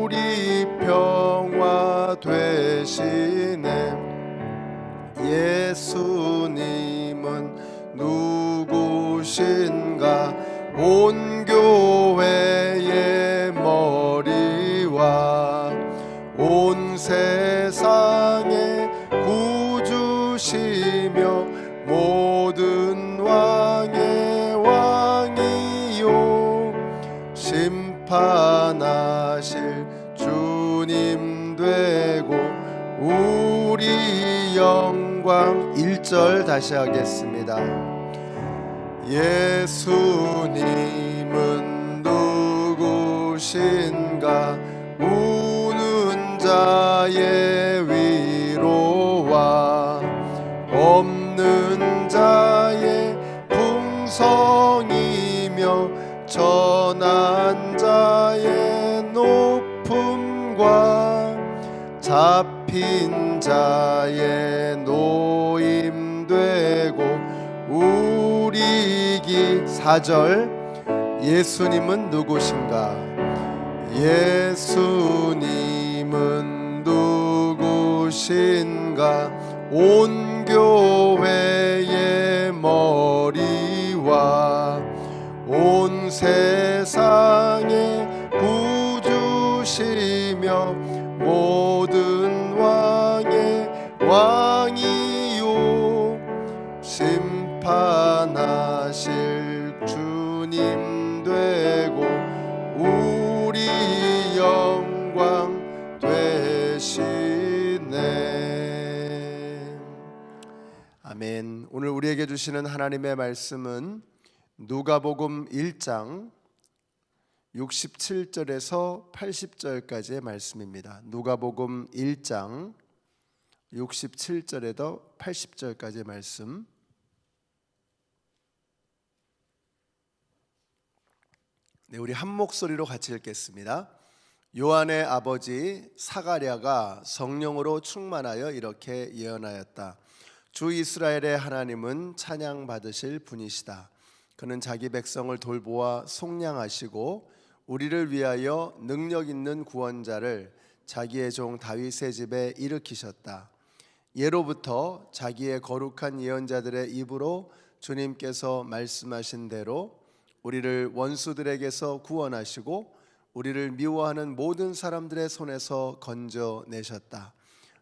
우리 평화 되시네. 예수님은 누구신가? 온 교회의 머리와 온 세상의 구주시며 모든 왕의 왕이요 심판하실 주님 되고 우리 영광. 1절 다시 하겠습니다. 예수님은 누구신가? 우는 자의 위로와 없는 자의 풍성이며 전한 자의 높음과 잡힌 자의 노임 되고 우리 기. 4절 예수님은 누구신가? 예수님은 누구신가? 온 교회의 머리와 온 세상의 구주시며 모든 왕의 왕이요 심판하실 주님 되고 우리 영광 되시네. 아멘. 오늘 우리에게 주시는 하나님의 말씀은 누가복음 1장 67절에서 80절까지의 말씀입니다. 누가복음 1장 67절에서 80절까지의 말씀. 네, 우리 한 목소리로 같이 읽겠습니다. 요한의 아버지 사가랴가 성령으로 충만하여 이렇게 예언하였다. 주 이스라엘의 하나님은 찬양 받으실 분이시다. 그는 자기 백성을 돌보아 속량하시고 우리를 위하여 능력 있는 구원자를 자기의 종 다윗의 집에 일으키셨다. 예로부터 자기의 거룩한 예언자들의 입으로 주님께서 말씀하신 대로 우리를 원수들에게서 구원하시고 우리를 미워하는 모든 사람들의 손에서 건져내셨다.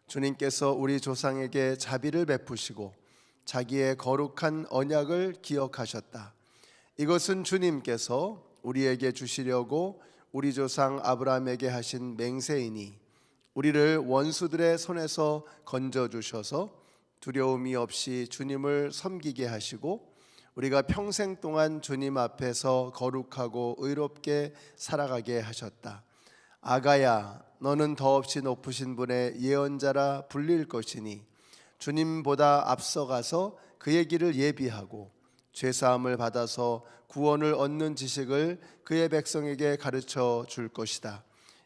주님께서 우리 조상에게 자비를 베푸시고 자기의 거룩한 언약을 기억하셨다. 이것은 주님께서 우리에게 주시려고 우리 조상 아브라함에게 하신 맹세이니 우리를 원수들의 손에서 건져주셔서 두려움이 없이 주님을 섬기게 하시고 우리가 평생 동안 주님 앞에서 거룩하고 의롭게 살아가게 하셨다. 아가야, 너는 더없이 높으신 분의 예언자라 불릴 것이니 주님보다 앞서가서 그의 길을 예비하고 죄사함을 받아서 구원을 얻는 지식을 그의 백성에게 가르쳐 줄 것이다.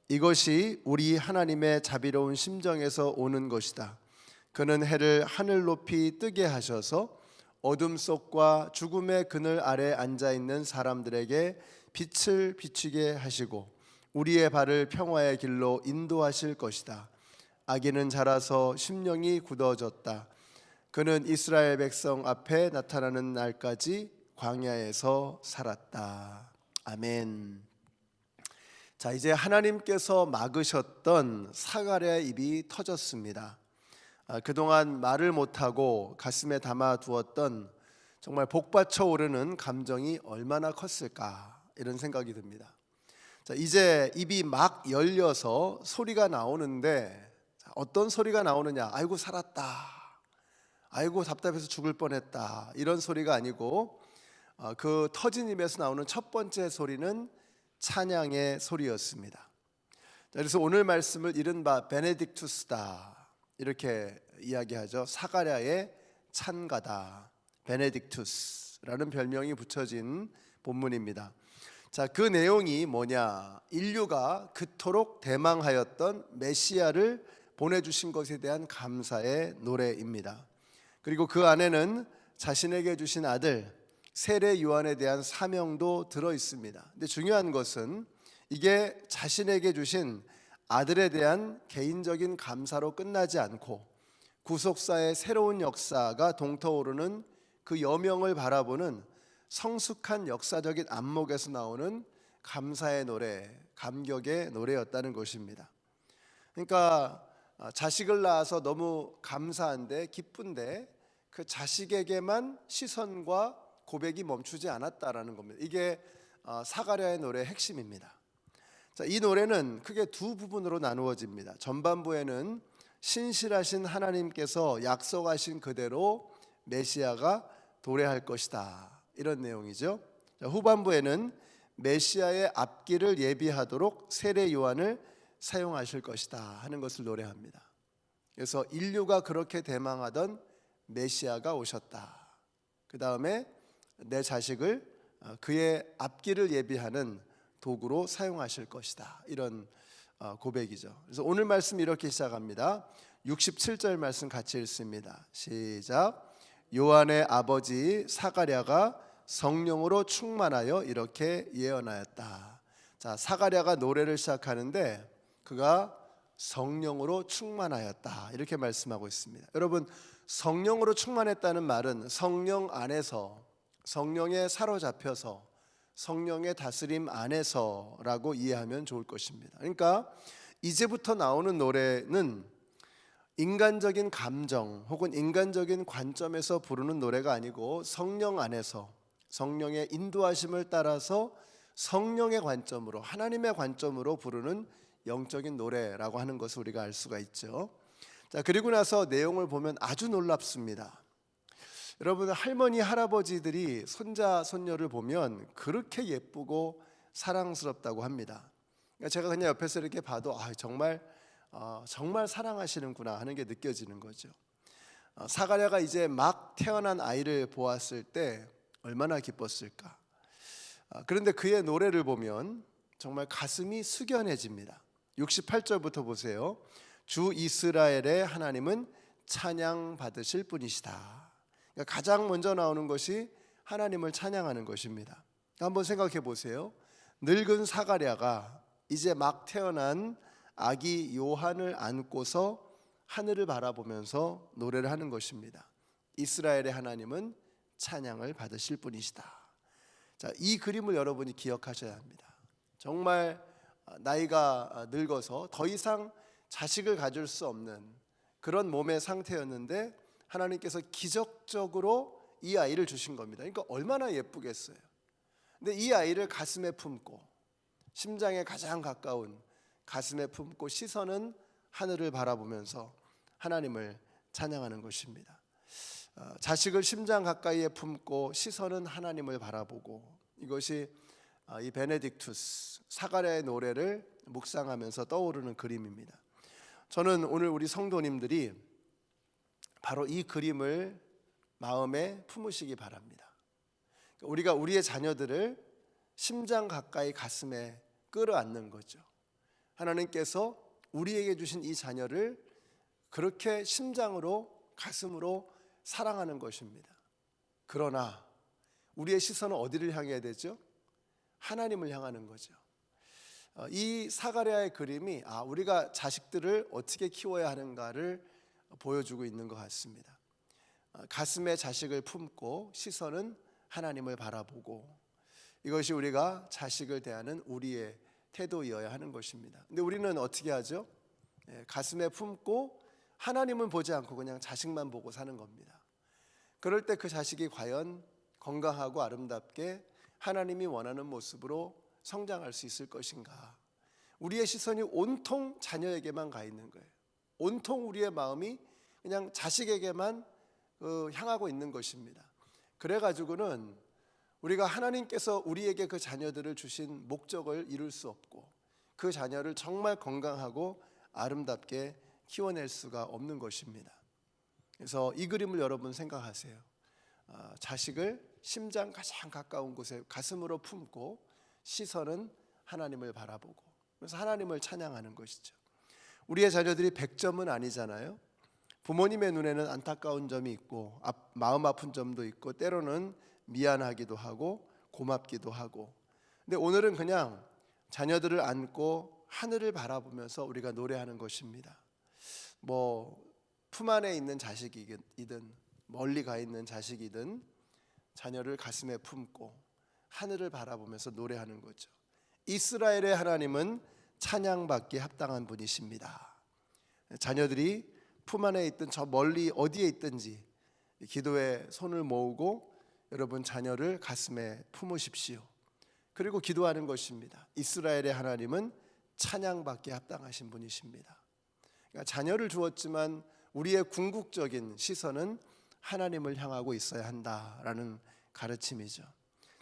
이것이 우리 하나님의 자비로운 심정에서 오는 것이다. 그는 해를 하늘 높이 뜨게 하셔서 어둠 속과 죽음의 그늘 아래 앉아있는 사람들에게 빛을 비추게 하시고 우리의 발을 평화의 길로 인도하실 것이다. 아기는 자라서 심령이 굳어졌다. 그는 이스라엘 백성 앞에 나타나는 날까지 광야에서 살았다. 아멘. 자, 이제 하나님께서 막으셨던 사가랴의 입이 터졌습니다. 그동안 말을 못하고 가슴에 담아두었던 정말 복받쳐 오르는 감정이 얼마나 컸을까 이런 생각이 듭니다. 자, 이제 입이 막 열려서 소리가 나오는데 어떤 소리가 나오느냐? 아이고 살았다, 아이고 답답해서 죽을 뻔했다, 이런 소리가 아니고 그 터진 입에서 나오는 첫 번째 소리는 찬양의 소리였습니다. 그래서 오늘 말씀을 이른바 베네딕투스다 이렇게 이야기하죠. 사가랴의 찬가다, 베네딕투스라는 별명이 붙여진 본문입니다. 자, 그 내용이 뭐냐? 인류가 그토록 대망하였던 메시아를 보내주신 것에 대한 감사의 노래입니다. 그리고 그 안에는 자신에게 주신 아들 세례 요한에 대한 사명도 들어 있습니다. 근데 중요한 것은 이게 자신에게 주신 아들에 대한 개인적인 감사로 끝나지 않고 구속사의 새로운 역사가 동터오르는 그 여명을 바라보는 성숙한 역사적인 안목에서 나오는 감사의 노래, 감격의 노래였다는 것입니다. 그러니까 자식을 낳아서 너무 감사한데 기쁜데 그 자식에게만 시선과 고백이 멈추지 않았다라는 겁니다. 이게 사가랴의 노래의 핵심입니다. 자, 이 노래는 크게 두 부분으로 나누어집니다. 전반부에는 신실하신 하나님께서 약속하신 그대로 메시아가 도래할 것이다, 이런 내용이죠. 자, 후반부에는 메시아의 앞길을 예비하도록 세례 요한을 사용하실 것이다 하는 것을 노래합니다. 그래서 인류가 그렇게 대망하던 메시아가 오셨다. 그 다음에 내 자식을 그의 앞길을 예비하는 도구로 사용하실 것이다, 이런 고백이죠. 그래서 오늘 말씀 이렇게 시작합니다. 67절 말씀 같이 읽습니다. 시작. 요한의 아버지 사가랴가 성령으로 충만하여 이렇게 예언하였다. 자, 사가랴가 노래를 시작하는데 그가 성령으로 충만하였다, 이렇게 말씀하고 있습니다. 여러분, 성령으로 충만했다는 말은 성령 안에서, 성령에 사로잡혀서, 성령의 다스림 안에서라고 이해하면 좋을 것입니다. 그러니까 이제부터 나오는 노래는 인간적인 감정 혹은 인간적인 관점에서 부르는 노래가 아니고 성령 안에서, 성령의 인도하심을 따라서 성령의 관점으로, 하나님의 관점으로 부르는 영적인 노래라고 하는 것을 우리가 알 수가 있죠. 자, 그리고 나서 내용을 보면 아주 놀랍습니다. 여러분, 할머니 할아버지들이 손자 손녀를 보면 그렇게 예쁘고 사랑스럽다고 합니다. 그러니까 제가 그냥 옆에서 이렇게 봐도 정말 사랑하시는구나 하는 게 느껴지는 거죠. 사가랴가 이제 막 태어난 아이를 보았을 때 얼마나 기뻤을까. 그런데 그의 노래를 보면 정말 가슴이 숙연해집니다. 68절부터 보세요. 주 이스라엘의 하나님은 찬양 받으실 분이시다. 그러니까 가장 먼저 나오는 것이 하나님을 찬양하는 것입니다. 한번 생각해 보세요. 늙은 사가랴가 이제 막 태어난 아기 요한을 안고서 하늘을 바라보면서 노래를 하는 것입니다. 이스라엘의 하나님은 찬양을 받으실 분이시다. 자, 이 그림을 여러분이 기억하셔야 합니다. 정말 나이가 늙어서 더 이상 자식을 가질 수 없는 그런 몸의 상태였는데 하나님께서 기적적으로 이 아이를 주신 겁니다. 그러니까 얼마나 예쁘겠어요. 근데 이 아이를 가슴에 품고, 심장에 가장 가까운 가슴에 품고 시선은 하늘을 바라보면서 하나님을 찬양하는 것입니다. 자식을 심장 가까이에 품고 시선은 하나님을 바라보고, 이것이 이 베네딕투스 사가랴의 노래를 묵상하면서 떠오르는 그림입니다. 저는 오늘 우리 성도님들이 바로 이 그림을 마음에 품으시기 바랍니다. 우리가 우리의 자녀들을 심장 가까이 가슴에 끌어안는 거죠. 하나님께서 우리에게 주신 이 자녀를 그렇게 심장으로, 가슴으로 사랑하는 것입니다. 그러나 우리의 시선은 어디를 향해야 되죠? 하나님을 향하는 거죠. 이 사가랴의 그림이 우리가 자식들을 어떻게 키워야 하는가를 보여주고 있는 것 같습니다. 가슴에 자식을 품고 시선은 하나님을 바라보고, 이것이 우리가 자식을 대하는 우리의 태도이어야 하는 것입니다. 근데 우리는 어떻게 하죠? 가슴에 품고 하나님은 보지 않고 그냥 자식만 보고 사는 겁니다. 그럴 때 그 자식이 과연 건강하고 아름답게 하나님이 원하는 모습으로 성장할 수 있을 것인가? 우리의 시선이 온통 자녀에게만 가 있는 거예요. 온통 우리의 마음이 그냥 자식에게만 향하고 있는 것입니다. 그래가지고는 우리가 하나님께서 우리에게 그 자녀들을 주신 목적을 이룰 수 없고, 그 자녀를 정말 건강하고 아름답게 키워낼 수가 없는 것입니다. 그래서 이 그림을 여러분 생각하세요. 자식을 심장 가장 가까운 곳에 가슴으로 품고 시선은 하나님을 바라보고, 그래서 하나님을 찬양하는 것이죠. 우리의 자녀들이 100점은 아니잖아요. 부모님의 눈에는 안타까운 점이 있고 마음 아픈 점도 있고 때로는 미안하기도 하고 고맙기도 하고, 근데 오늘은 그냥 자녀들을 안고 하늘을 바라보면서 우리가 노래하는 것입니다. 품 안에 있는 자식이든 멀리 가 있는 자식이든 자녀를 가슴에 품고 하늘을 바라보면서 노래하는 거죠. 이스라엘의 하나님은 찬양받기에 합당한 분이십니다. 자녀들이 품 안에 있든 저 멀리 어디에 있든지 기도에 손을 모으고 여러분 자녀를 가슴에 품으십시오. 그리고 기도하는 것입니다. 이스라엘의 하나님은 찬양받기에 합당하신 분이십니다. 그러니까 자녀를 주었지만 우리의 궁극적인 시선은 하나님을 향하고 있어야 한다라는 가르침이죠.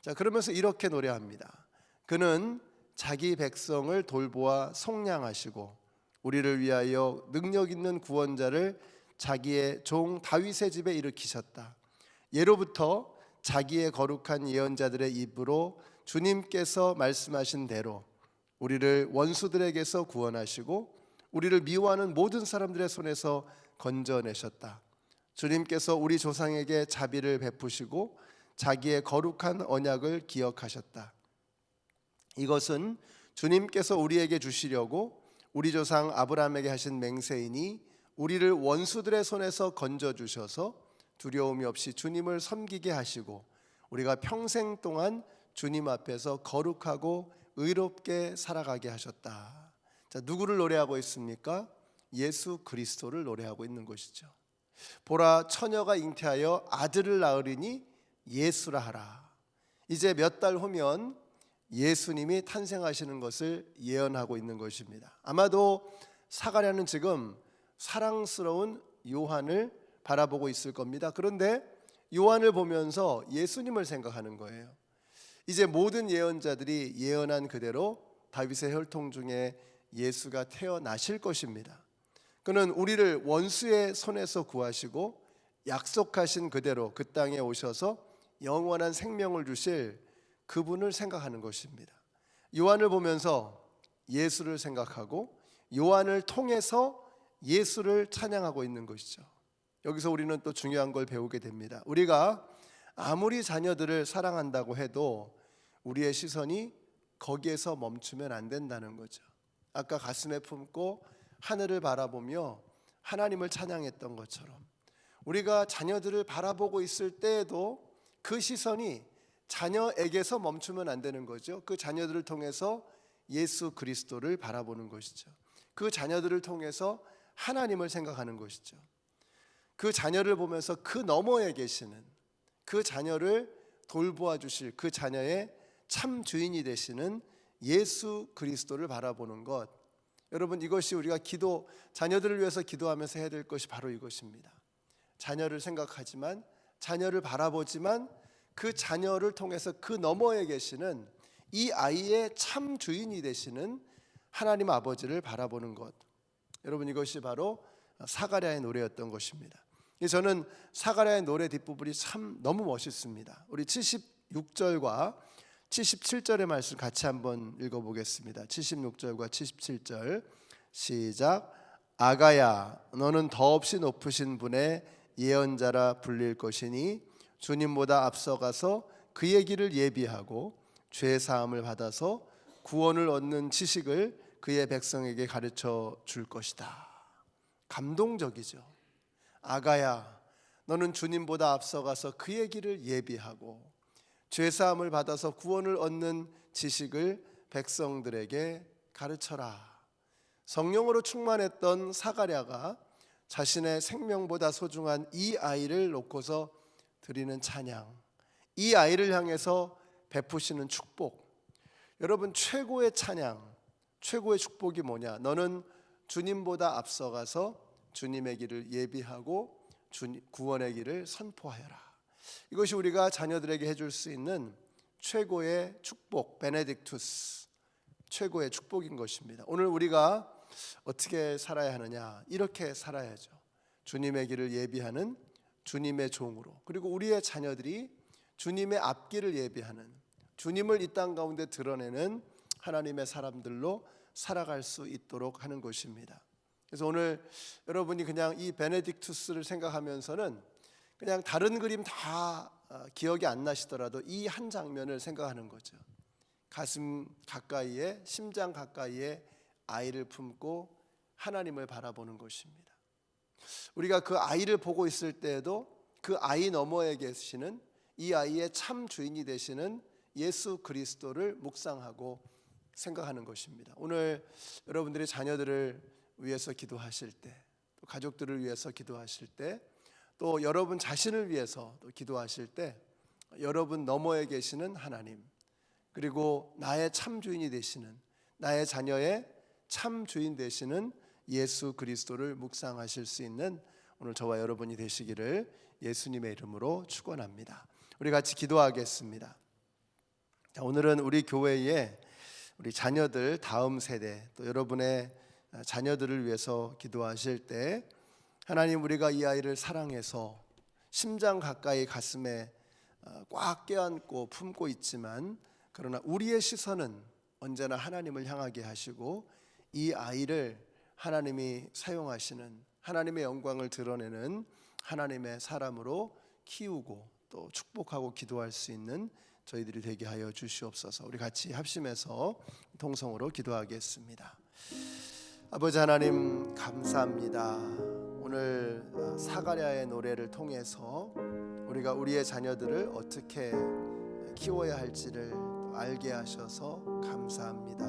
자, 그러면서 이렇게 노래합니다. 그는 자기 백성을 돌보아 속량하시고 우리를 위하여 능력 있는 구원자를 자기의 종 다윗의 집에 일으키셨다. 예로부터 자기의 거룩한 예언자들의 입으로 주님께서 말씀하신 대로 우리를 원수들에게서 구원하시고 우리를 미워하는 모든 사람들의 손에서 건져내셨다. 주님께서 우리 조상에게 자비를 베푸시고 자기의 거룩한 언약을 기억하셨다. 이것은 주님께서 우리에게 주시려고 우리 조상 아브라함에게 하신 맹세이니 우리를 원수들의 손에서 건져주셔서 두려움이 없이 주님을 섬기게 하시고 우리가 평생 동안 주님 앞에서 거룩하고 의롭게 살아가게 하셨다. 자, 누구를 노래하고 있습니까? 예수 그리스도를 노래하고 있는 것이죠. 보라, 처녀가 잉태하여 아들을 낳으리니 예수라 하라. 이제 몇 달 후면 예수님이 탄생하시는 것을 예언하고 있는 것입니다. 아마도 사가랴는 지금 사랑스러운 요한을 바라보고 있을 겁니다. 그런데 요한을 보면서 예수님을 생각하는 거예요. 이제 모든 예언자들이 예언한 그대로 다윗의 혈통 중에 예수가 태어나실 것입니다. 그는 우리를 원수의 손에서 구하시고 약속하신 그대로 그 땅에 오셔서 영원한 생명을 주실 그분을 생각하는 것입니다. 요한을 보면서 예수를 생각하고 요한을 통해서 예수를 찬양하고 있는 것이죠. 여기서 우리는 또 중요한 걸 배우게 됩니다. 우리가 아무리 자녀들을 사랑한다고 해도 우리의 시선이 거기에서 멈추면 안 된다는 거죠. 아까 가슴에 품고 하늘을 바라보며 하나님을 찬양했던 것처럼 우리가 자녀들을 바라보고 있을 때에도 그 시선이 자녀에게서 멈추면 안 되는 거죠. 그 자녀들을 통해서 예수 그리스도를 바라보는 것이죠. 그 자녀들을 통해서 하나님을 생각하는 것이죠. 그 자녀를 보면서 그 너머에 계시는 그 자녀를 돌보아 주실 그 자녀의 참 주인이 되시는 예수 그리스도를 바라보는 것. 여러분, 이것이 우리가 자녀들을 위해서 기도하면서 해야 될 것이 바로 이것입니다. 자녀를 생각하지만 자녀를 바라보지만 그 자녀를 통해서 그 너머에 계시는 이 아이의 참 주인이 되시는 하나님 아버지를 바라보는 것. 여러분, 이것이 바로 사가랴의 노래였던 것입니다. 저는 사가랴의 노래 뒷부분이 참 너무 멋있습니다. 우리 76절과 77절의 말씀 같이 한번 읽어보겠습니다. 76절과 77절 시작. 아가야, 너는 더없이 높으신 분의 예언자라 불릴 것이니 주님보다 앞서가서 그의 길을 예비하고 죄 사함을 받아서 구원을 얻는 지식을 그의 백성에게 가르쳐 줄 것이다. 감동적이죠. 아가야, 너는 주님보다 앞서가서 그의 길을 예비하고 죄 사함을 받아서 구원을 얻는 지식을 백성들에게 가르쳐라. 성령으로 충만했던 사가랴가 자신의 생명보다 소중한 이 아이를 놓고서 드리는 찬양, 이 아이를 향해서 베푸시는 축복. 여러분, 최고의 찬양, 최고의 축복이 뭐냐? 너는 주님보다 앞서가서 주님의 길을 예비하고 구원의 길을 선포하여라. 이것이 우리가 자녀들에게 해줄 수 있는 최고의 축복, 베네딕투스, 최고의 축복인 것입니다. 오늘 우리가 어떻게 살아야 하느냐? 이렇게 살아야죠. 주님의 길을 예비하는 주님의 종으로, 그리고 우리의 자녀들이 주님의 앞길을 예비하는, 주님을 이 땅 가운데 드러내는 하나님의 사람들로 살아갈 수 있도록 하는 것입니다. 그래서 오늘 여러분이 그냥 이 베네딕투스를 생각하면서는 그냥 다른 그림 다 기억이 안 나시더라도 이 한 장면을 생각하는 거죠. 가슴 가까이에, 심장 가까이에 아이를 품고 하나님을 바라보는 것입니다. 우리가 그 아이를 보고 있을 때에도 그 아이 너머에 계시는 이 아이의 참 주인이 되시는 예수 그리스도를 묵상하고 생각하는 것입니다. 오늘 여러분들이 자녀들을 위해서 기도하실 때, 또 가족들을 위해서 기도하실 때, 또 여러분 자신을 위해서 또 기도하실 때 여러분 너머에 계시는 하나님, 그리고 나의 참 주인이 되시는, 나의 자녀의 참 주인 되시는 예수 그리스도를 묵상하실 수 있는 오늘 저와 여러분이 되시기를 예수님의 이름으로 축원합니다. 우리 같이 기도하겠습니다. 자, 오늘은 우리 교회에 우리 자녀들 다음 세대, 또 여러분의 자녀들을 위해서 기도하실 때 하나님, 우리가 이 아이를 사랑해서 심장 가까이 가슴에 꽉 껴안고 품고 있지만, 그러나 우리의 시선은 언제나 하나님을 향하게 하시고 이 아이를 하나님이 사용하시는, 하나님의 영광을 드러내는 하나님의 사람으로 키우고 또 축복하고 기도할 수 있는 저희들이 되게 하여 주시옵소서. 우리 같이 합심해서 통성으로 기도하겠습니다. 아버지 하나님, 감사합니다. 오늘 사가랴의 노래를 통해서 우리가 우리의 자녀들을 어떻게 키워야 할지를 알게 하셔서 감사합니다.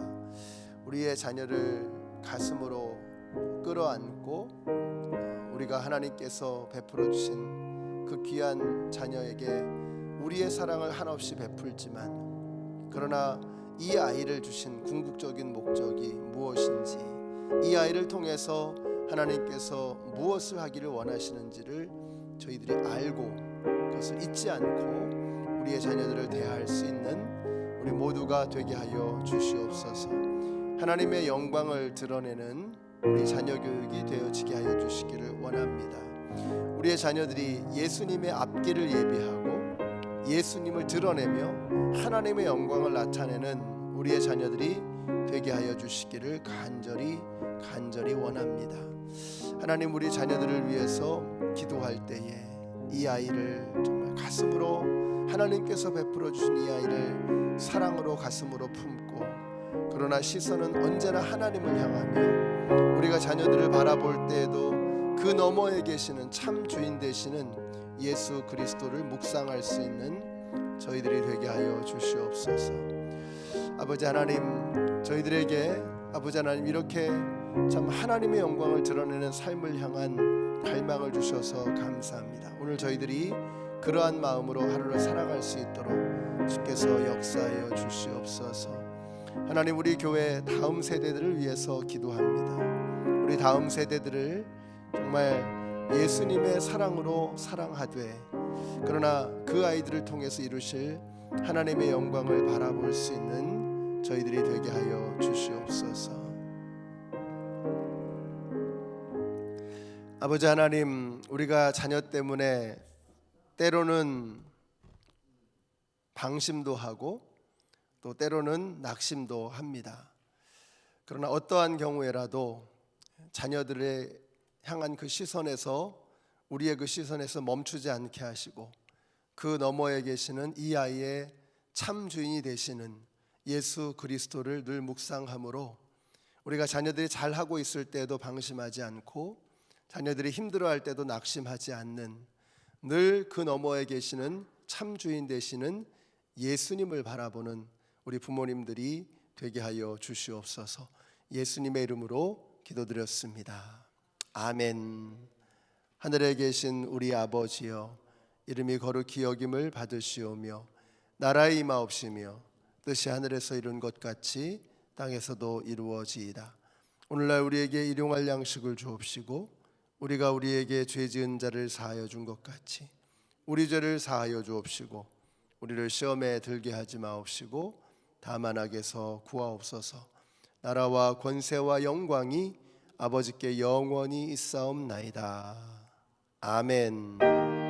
우리의 자녀를 가슴으로 끌어안고 우리가 하나님께서 베풀어 주신 그 귀한 자녀에게 우리의 사랑을 한없이 베풀지만, 그러나 이 아이를 주신 궁극적인 목적이 무엇인지, 이 아이를 통해서 하나님께서 무엇을 하기를 원하시는지를 저희들이 알고 그것을 잊지 않고 우리의 자녀들을 대할 수 있는 우리 모두가 되게 하여 주시옵소서. 하나님의 영광을 드러내는 우리 자녀 교육이 되어지게 하여 주시기를 원합니다. 우리의 자녀들이 예수님의 앞길을 예비하고 예수님을 드러내며 하나님의 영광을 나타내는 우리의 자녀들이 되게 하여 주시기를 간절히 원합니다. 하나님, 우리 자녀들을 위해서 기도할 때에 이 아이를 정말 가슴으로, 하나님께서 베풀어 주신 이 아이를 사랑으로 가슴으로 품고, 그러나 시선은 언제나 하나님을 향하며 우리가 자녀들을 바라볼 때에도 그 너머에 계시는 참 주인 되시는 예수 그리스도를 묵상할 수 있는 저희들이 되게 하여 주시옵소서. 아버지 하나님, 저희들에게 아버지 하나님 이렇게 참 하나님의 영광을 드러내는 삶을 향한 갈망을 주셔서 감사합니다. 오늘 저희들이 그러한 마음으로 하루를 살아갈 수 있도록 주께서 역사하여 주시옵소서. 하나님, 우리 교회 다음 세대들을 위해서 기도합니다. 우리 다음 세대들을 정말 예수님의 사랑으로 사랑하되, 그러나 그 아이들을 통해서 이루실 하나님의 영광을 바라볼 수 있는 저희들이 되게 하여 주시옵소서. 아버지 하나님, 우리가 자녀 때문에 때로는 방심도 하고 또 때로는 낙심도 합니다. 그러나 어떠한 경우에라도 자녀들의 향한 그 시선에서, 우리의 그 시선에서 멈추지 않게 하시고 그 너머에 계시는 이 아이의 참 주인이 되시는 예수 그리스도를 늘 묵상함으로 우리가 자녀들이 잘하고 있을 때도 방심하지 않고 자녀들이 힘들어할 때도 낙심하지 않는, 늘 그 너머에 계시는 참 주인 되시는 예수님을 바라보는 우리 부모님들이 되게 하여 주시옵소서. 예수님의 이름으로 기도드렸습니다. 아멘. 하늘에 계신 우리 아버지여, 이름이 거룩히 여김을 받으시오며 나라의 임하옵시며 뜻이 하늘에서 이룬 것 같이 땅에서도 이루어지이다. 오늘날 우리에게 일용할 양식을 주옵시고 우리가 우리에게 죄 지은 자를 사하여 준 것 같이 우리 죄를 사하여 주옵시고 우리를 시험에 들게 하지 마옵시고 다만 악에서 구하옵소서. 나라와 권세와 영광이 아버지께 영원히 있사옵나이다. 아멘.